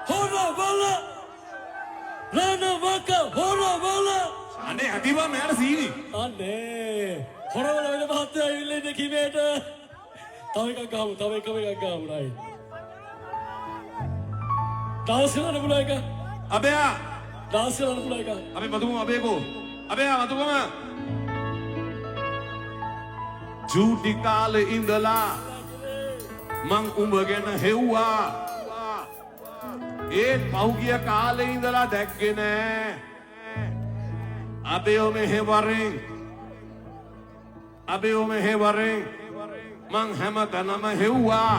Hora bala. Rana waka hora bala. අනේ අදිවා මෙයාට සීනි. අනේ. හොර බala වෙන මහත්තයා ඇවිල්ලා ඉන්නේ කිමේට. තව එකක් ගහමු. තව එකක් ගහමු නයි. ඩාන්ස් කරන්න පුළුවන් එක. අබයා ඩාන්ස් කරන්න පුළුවන් එක. අපි මතුකම අබේකෝ. අබයා මතුකම. ජූටි කාලේ ඉඳලා මං උඹ ගැන හෙව්වා. ඒත් පහුගිය කාලේ ඉඳලා දැක්කේ නෑ. අබේෝ මෙහෙවරෙන්. අබේෝ මෙහෙවරෙන්. මං හැමතැනම හෙව්වා.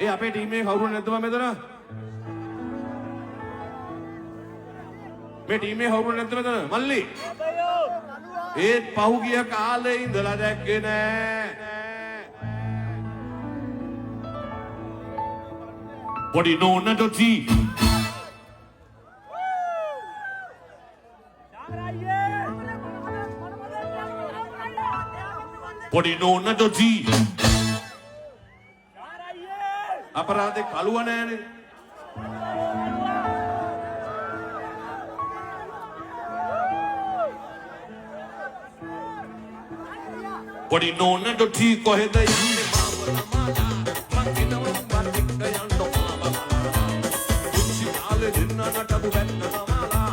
ඒ අපේ ටීම් එකේ කවුරු නැද්ද මෙතන? මේ ටීම් එකේ කවුරු නැද්ද මෙතන? මල්ලි. ඒත් පහුගිය කාලේ ඉඳලා දැක්කේ නෑ. Body no nato G. Body no nato G. අපරාධේ කලුව නෑනේ. Body no nato G කොහෙද යන්නේ මාවල මාලා මං කිනවම් වන්දික යන්න නටබු වැන්න නමාලා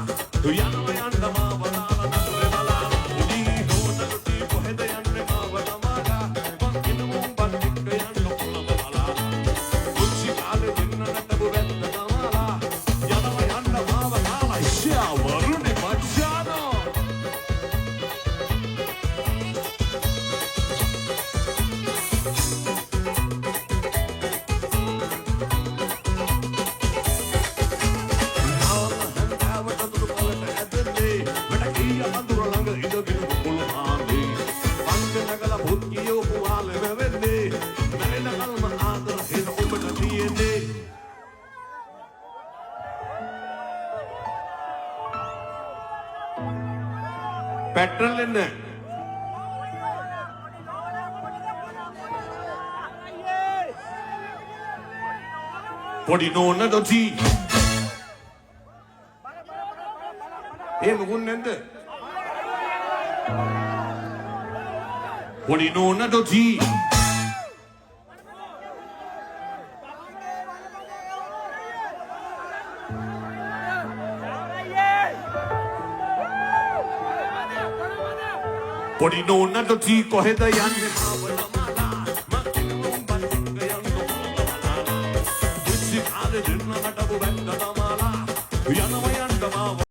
යනවා යන්න මාවලාලා නතරේ බලා උදී නෝනටි කොහෙද යන්නේ මාවලාලා මං කිනුම් බන්දික් යන්න කොළමලා උච්චි කාලේ දෙන්න නටබු වැන්න නමාලා යනවා යන්න මාවලාලා ඉෂා වරුනේ මචානෝ petrol என்ன பொடி நோன டொச்சி ஏ முகுன் நெந்த பொடி நோன டொச்சி Body no nato G කොහෙද යන්නේ මාවල මාලා මං කිනුම් බන්දික යන්න කොළමලා උච්චි කාලේ දෙන්න නටබු වැන්න නමාලා යන